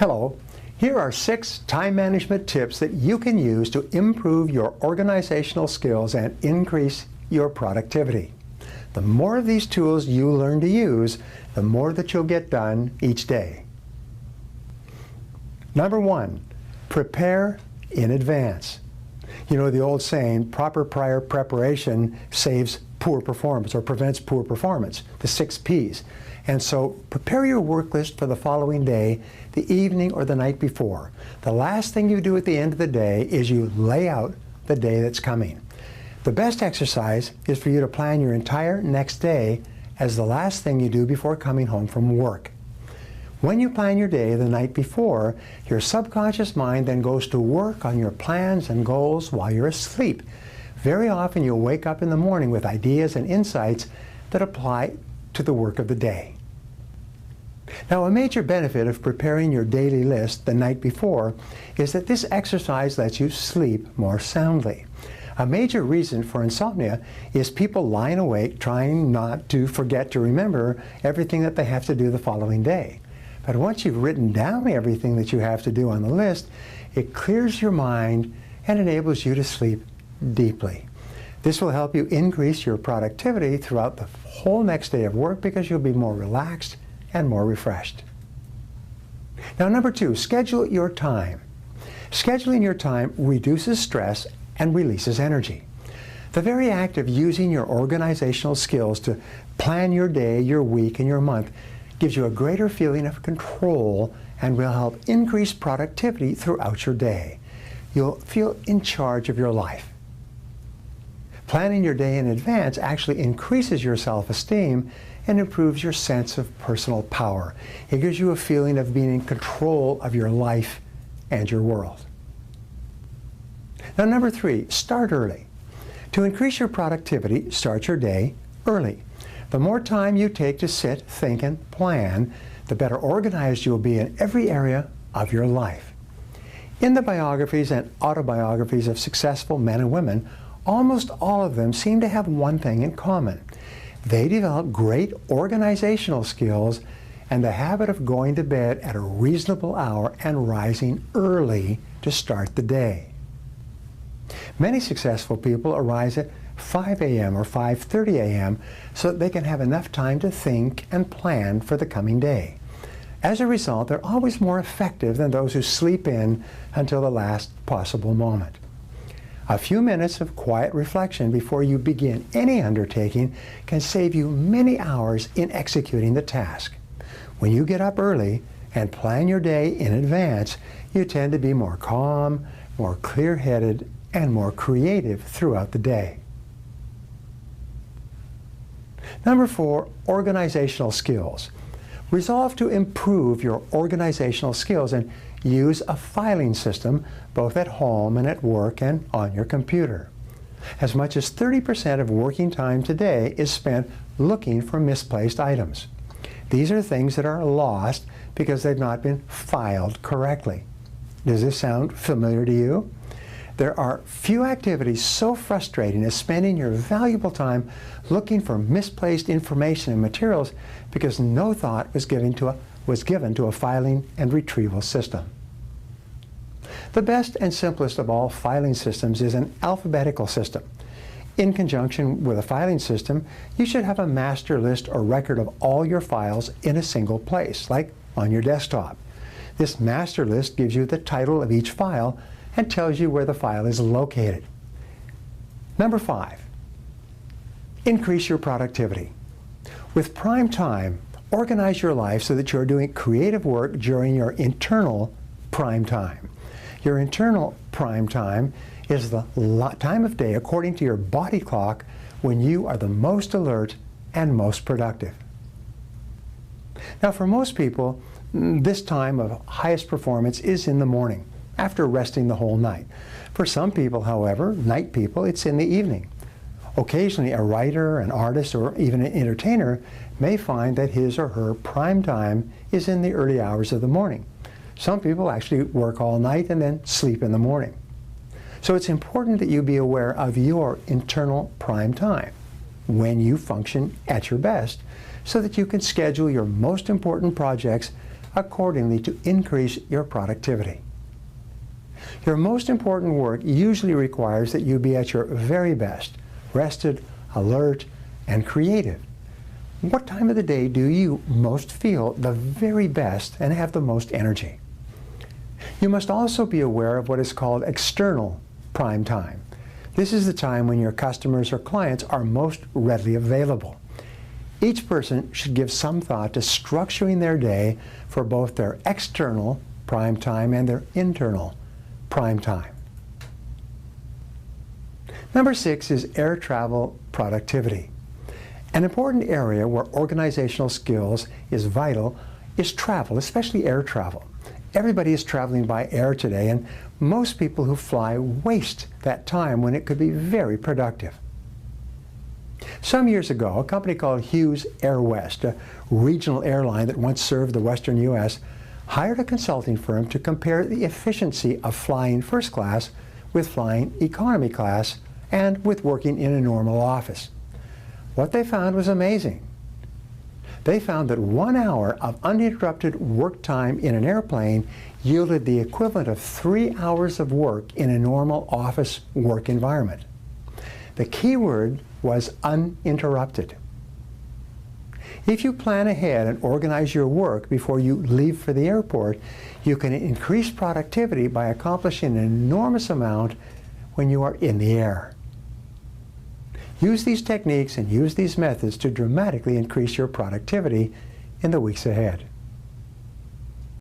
Hello, here are 6 time management tips that you can use to improve your organizational skills and increase your productivity. The more of these tools you learn to use, the more that you'll get done each day. Number 1, prepare in advance. You know the old saying, proper prior preparation saves poor performance or prevents poor performance, the 6 P's. And so prepare your work list for the following day, the evening or the night before. The last thing you do at the end of the day is you lay out the day that's coming. The best exercise is for you to plan your entire next day as the last thing you do before coming home from work. When you plan your day the night before, your subconscious mind then goes to work on your plans and goals while you're asleep. Very often you'll wake up in the morning with ideas and insights that apply to the work of the day. Now, a major benefit of preparing your daily list the night before is that this exercise lets you sleep more soundly. A major reason for insomnia is people lying awake trying not to forget to remember everything that they have to do the following day. But once you've written down everything that you have to do on the list, it clears your mind and enables you to sleep deeply. This will help you increase your productivity throughout the whole next day of work because you'll be more relaxed and more refreshed. Now, number 2, schedule your time. Scheduling your time reduces stress and releases energy. The very act of using your organizational skills to plan your day, your week, and your month gives you a greater feeling of control and will help increase productivity throughout your day. You'll feel in charge of your life. Planning your day in advance actually increases your self-esteem and improves your sense of personal power. It gives you a feeling of being in control of your life and your world. Now, number 3, start early. To increase your productivity, start your day early. The more time you take to sit, think, and plan, the better organized you'll be in every area of your life. In the biographies and autobiographies of successful men and women, almost all of them seem to have one thing in common. They develop great organizational skills and the habit of going to bed at a reasonable hour and rising early to start the day. Many successful people arise at 5 a.m. or 5:30 a.m. so that they can have enough time to think and plan for the coming day. As a result, they're always more effective than those who sleep in until the last possible moment. A few minutes of quiet reflection before you begin any undertaking can save you many hours in executing the task. When you get up early and plan your day in advance, you tend to be more calm, more clear-headed, and more creative throughout the day. Number 4, organizational skills. Resolve to improve your organizational skills and use a filing system both at home and at work and on your computer. As much as 30% of working time today is spent looking for misplaced items. These are things that are lost because they've not been filed correctly. Does this sound familiar to you? There are few activities so frustrating as spending your valuable time looking for misplaced information and materials because no thought was given to a filing and retrieval system. The best and simplest of all filing systems is an alphabetical system. In conjunction with a filing system, you should have a master list or record of all your files in a single place, like on your desktop. This master list gives you the title of each file and tells you where the file is located. Number 5, increase your productivity. With prime time, organize your life so that you're doing creative work during your internal prime time. Your internal prime time is the time of day, according to your body clock, when you are the most alert and most productive. Now, for most people, this time of highest performance is in the morning, after resting the whole night. For some people, however, night people, it's in the evening. Occasionally, a writer, an artist, or even an entertainer may find that his or her prime time is in the early hours of the morning. Some people actually work all night and then sleep in the morning. So it's important that you be aware of your internal prime time, when you function at your best, so that you can schedule your most important projects accordingly to increase your productivity. Your most important work usually requires that you be at your very best, rested, alert, and creative. What time of the day do you most feel the very best and have the most energy? You must also be aware of what is called external prime time. This is the time when your customers or clients are most readily available. Each person should give some thought to structuring their day for both their external prime time and their internal prime time. Number 6 is air travel productivity. An important area where organizational skills is vital is travel, especially air travel. Everybody is traveling by air today, and most people who fly waste that time when it could be very productive. Some years ago, a company called Hughes Air West, a regional airline that once served the western U.S., hired a consulting firm to compare the efficiency of flying first class with flying economy class and with working in a normal office. What they found was amazing. They found that 1 hour of uninterrupted work time in an airplane yielded the equivalent of 3 hours of work in a normal office work environment. The key word was uninterrupted. If you plan ahead and organize your work before you leave for the airport, you can increase productivity by accomplishing an enormous amount when you are in the air. Use these techniques and use these methods to dramatically increase your productivity in the weeks ahead.